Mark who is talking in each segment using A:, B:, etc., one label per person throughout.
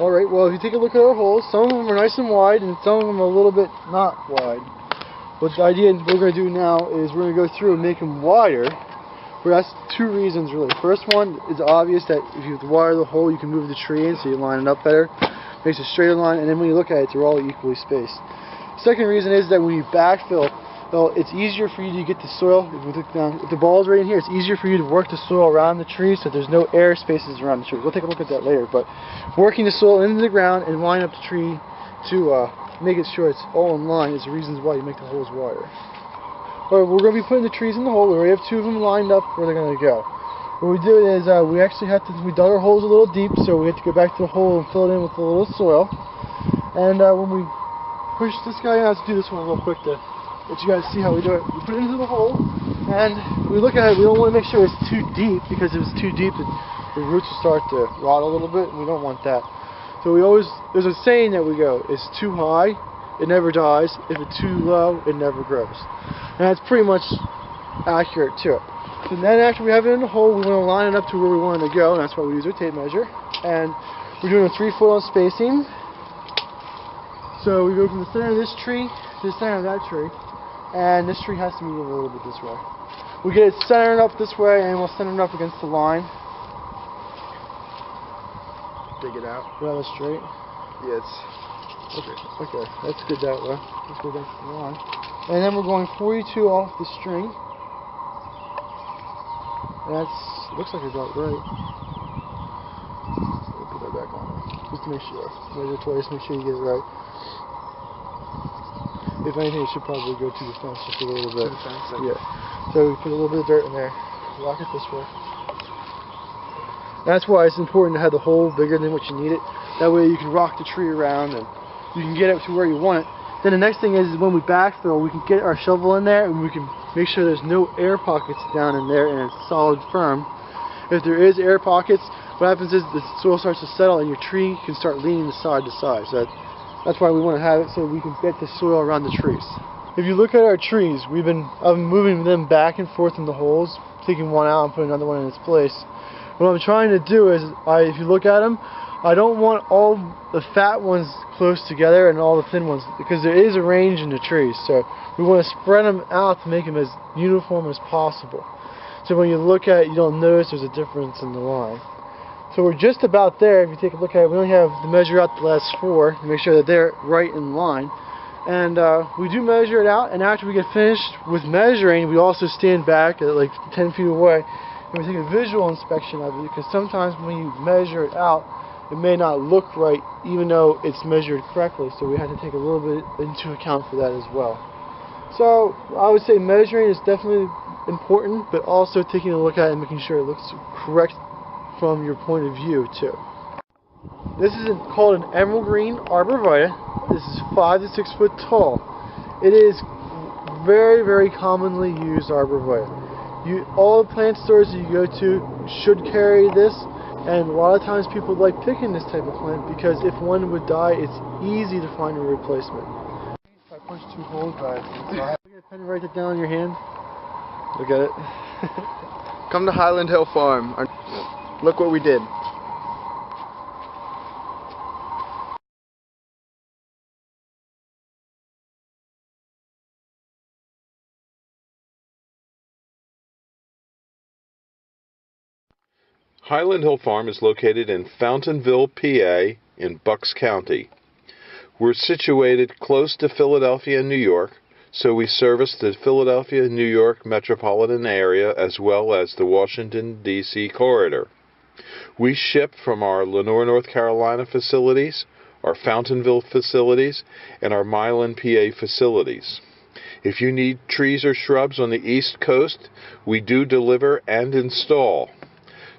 A: Alright, well if you take a look at our holes, some of them are nice and wide and some of them are a little bit not wide. But the idea we're going to do now is we're going to go through and make them wider. But that's two reasons really. First one is obvious that if you wire the hole you can move the tree in so you line it up better. Makes a straighter line, and then when you look at it they're all equally spaced. Second reason is that when you backfill, well, it's easier for you to get the soil. If we look down, if the ball is right in here, it's easier for you to work the soil around the tree so there's no air spaces around the tree. We'll take a look at that later. But working the soil into the ground and line up the tree to make it sure it's all in line is the reasons why you make the holes wider. Alright, we're going to be putting the trees in the hole. We already have two of them lined up where they're going to go. What we do is we actually have to, we dug our holes a little deep, so we have to go back to the hole and fill it in with a little soil. And when we push this guy in, I have to do this one real quick to let you guys see how we do it. We put it into the hole, and we look at it. We don't want to make sure it's too deep, because if it's too deep, the roots will start to rot a little bit, and we don't want that. So we always, there's a saying that we go, it's too high, it never dies. If it's too low, it never grows. And that's pretty much accurate to it. So then after we have it in the hole, we want to line it up to where we want it to go, and that's why we use our tape measure. And we're doing a 3-foot on spacing. So we go from the center of this tree to the center of that tree. And this tree has to move a little bit this way. We get it centered up this way, and we'll center it up against the line.
B: Dig it out.
A: Rather straight.
B: Yeah, it's
A: okay. That's good that way. Let's go against the line. And then we're going 42 off the string. And looks like I got it right. We'll put that back on just to make sure. Measure twice, make sure you get it right. If anything, it should probably go to the fence just a little bit.
B: To the fence?
A: Yeah. So we put a little bit of dirt in there. Lock it this way. That's why it's important to have the hole bigger than what you need it. That way you can rock the tree around and you can get it to where you want it. Then the next thing is when we backfill, we can get our shovel in there and we can make sure there's no air pockets down in there and it's solid firm. If there is air pockets, what happens is the soil starts to settle and your tree can start leaning side to side. So that's why we want to have it so we can get the soil around the trees. If you look at our trees, I've been moving them back and forth in the holes, taking one out and putting another one in its place. What I'm trying to do is, if you look at them, I don't want all the fat ones close together and all the thin ones, because there is a range in the trees. So we want to spread them out to make them as uniform as possible. So when you look at it, you don't notice there's a difference in the line. So we're just about there. If you take a look at it, we only have to measure out the last 4 to make sure that they're right in line. And we do measure it out, and after we get finished with measuring, we also stand back at like 10 feet away and we take a visual inspection of it, because sometimes when you measure it out, it may not look right even though it's measured correctly. So we have to take a little bit into account for that as well. So I would say measuring is definitely important, but also taking a look at it and making sure it looks correct from your point of view too. This is called an emerald green arborvitae. This is 5 to 6 foot tall. It is very, very commonly used arborvitae. All the plant stores that you go to should carry this, and a lot of times people like picking this type of plant because if one would die, it's easy to find a replacement. If I punch 2 holes by it, get a pen and write it down in your hand. Look at it.
B: Come to Highland Hill Farm. Look what we did.
C: Highland Hill Farm is located in Fountainville, PA, in Bucks County. We're situated close to Philadelphia and New York, so we service the Philadelphia, New York metropolitan area as well as the Washington, D.C. corridor. We ship from our Lenoir, North Carolina facilities, our Fountainville facilities, and our Milan, PA facilities. If you need trees or shrubs on the East Coast, we do deliver and install.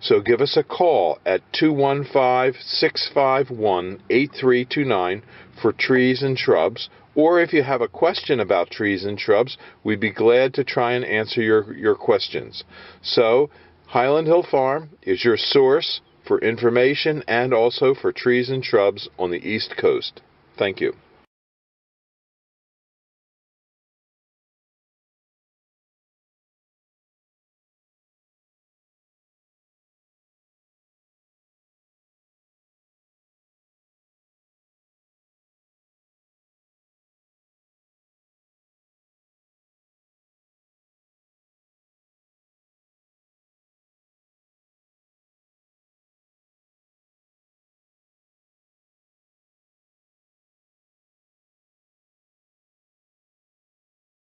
C: So give us a call at 215-651-8329 for trees and shrubs, or if you have a question about trees and shrubs, we'd be glad to try and answer your questions. So Highland Hill Farm is your source for information and also for trees and shrubs on the East Coast. Thank you.